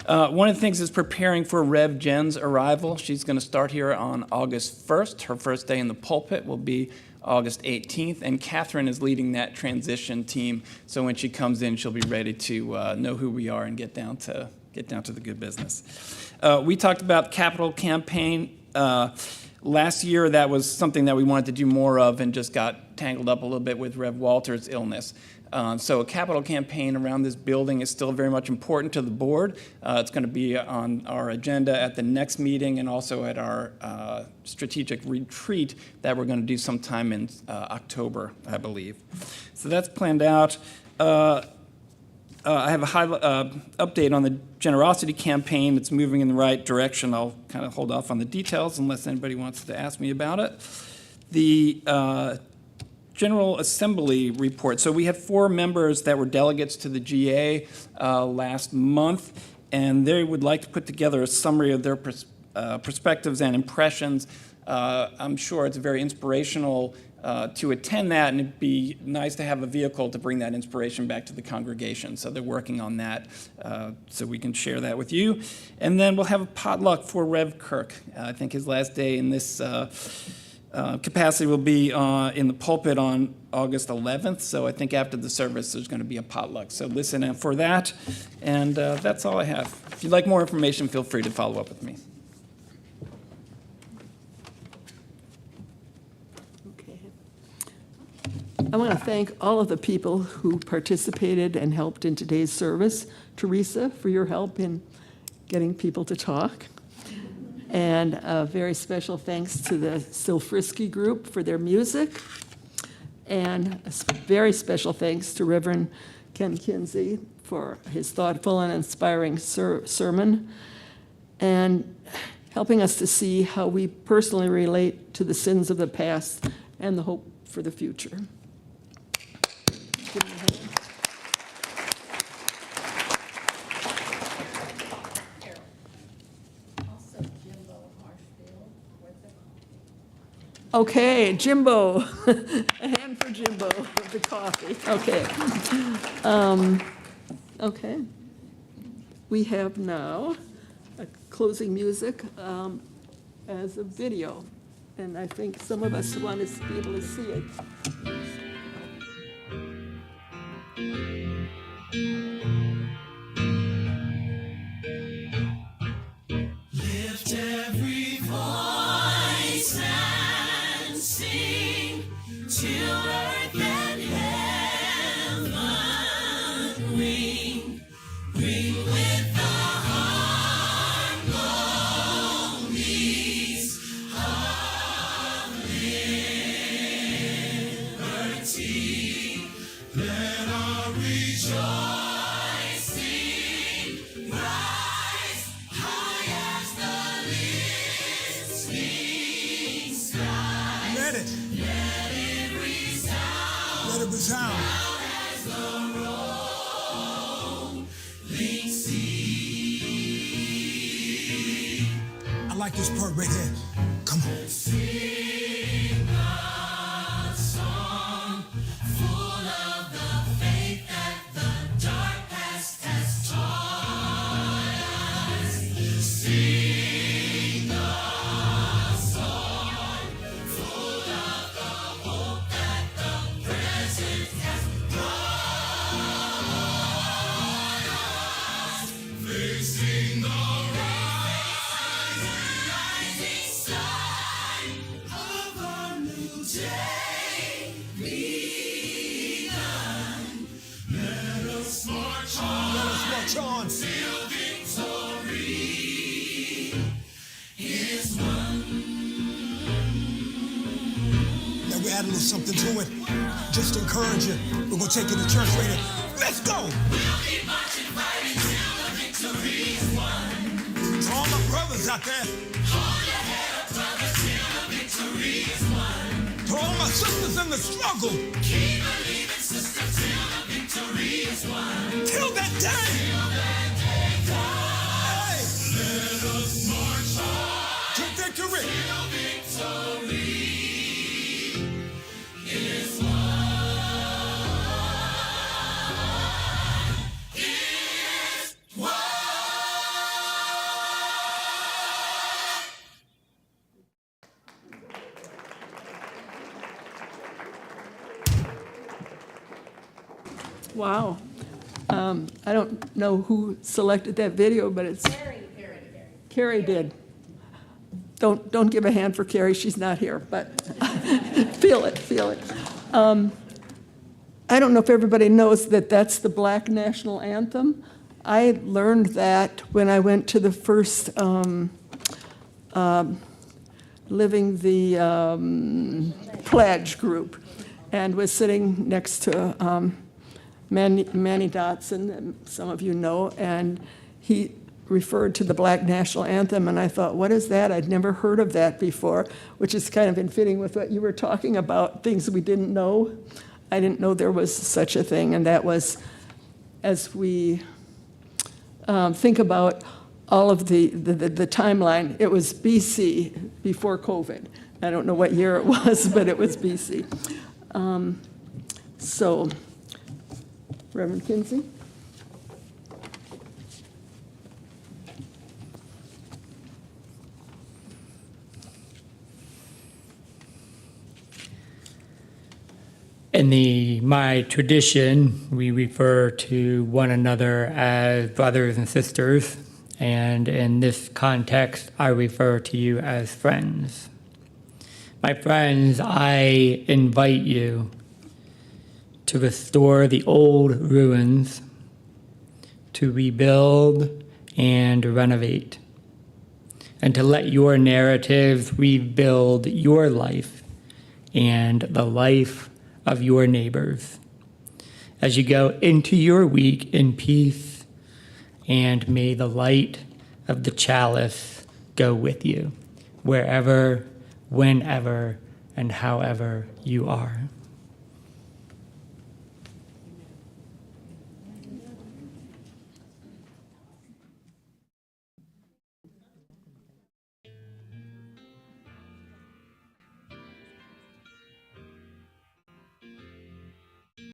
One of the things is preparing for Rev Jen's arrival. She's going to start here on August 1st. Her first day in the pulpit will be August 18th, and Catherine is leading that transition team. So when she comes in, she'll be ready to know who we are and get down to the good business. We talked about capital campaign. Last year, that was something that we wanted to do more of and just got tangled up a little bit with Rev Walter's illness. So a capital campaign around this building is still very much important to the board. It's going to be on our agenda at the next meeting and also at our strategic retreat that we're going to do sometime in October, I believe. So that's planned out. I have a update on the generosity campaign. It's moving in the right direction. I'll kind of hold off on the details unless anybody wants to ask me about it. The General Assembly report. So we had 4 members that were delegates to the GA last month, and they would like to put together a summary of their perspectives and impressions. I'm sure it's very inspirational to attend that, and it'd be nice to have a vehicle to bring that inspiration back to the congregation. So they're working on that, so we can share that with you. And then we'll have a potluck for Rev Kirk. I think his last day in this capacity will be in the pulpit on August 11th, so I think after the service there's going to be a potluck. So listen in for that, and that's all I have. If you'd like more information, feel free to follow up with me. Okay. I want to thank all of the people who participated and helped in today's service. Teresa, for your help in getting people to talk. And a very special thanks to the Still Frisky group for their music. And a very special thanks to Reverend Ken Kinsey for his thoughtful and inspiring sermon, and helping us to see how we personally relate to the sins of the past and the hope for the future. Give me a hand. Okay, Jimbo. A hand for Jimbo with the coffee. Okay. Okay. We have now a closing music as a video, and I think some of us want to be able to see it. Lift every voice and sing till earth and heaven ring. Ring with the harmonies of liberty. Let our rejoicing rise high as the listening sky. Let it resound. Let it resound. Loud as the rolling sea. I like this part right here. Come on. Sing a song full of the faith that the dark past has taught us. Sing a song full of the hope that the present has brought us. Facing the rising sun of a new day begun. Let us march on. Let us march on. Till victory is won. Now we add a little something to it. Just to encourage you. We're going to take you to church later. Let's go. We'll keep marching, fighting till the victory is won. To all my brothers out there. Hold your head up, brother, till the victory is won. To all my sisters in the struggle. Keep believing, sister, till the victory is won. Till that day. Till that day comes. Hey. Let us march on. To victory. Till victory is won. Is won. Wow. I don't know who selected that video, but it's... Carrie did. Don't give a hand for Carrie, she's not here, but feel it. I don't know if everybody knows that that's the Black national anthem. I learned that when I went to the first Living the Pledge group, and was sitting next to Manny Dotson, that some of you know, and he referred to the Black national anthem, and I thought, what is that? I'd never heard of that before, which is kind of in fitting with what you were talking about, things we didn't know. I didn't know there was such a thing, and that was, as we think about all of the timeline, it was BC, before COVID. I don't know what year it was, but it was BC. So, Reverend Kinsey? my tradition, we refer to one another as brothers and sisters, and in this context, I refer to you as friends. My friends, I invite you to restore the old ruins, to rebuild and renovate, and to let your narratives rebuild your life and the life of your neighbors. As you go into your week in peace, and may the light of the chalice go with you, wherever, whenever, and however you are.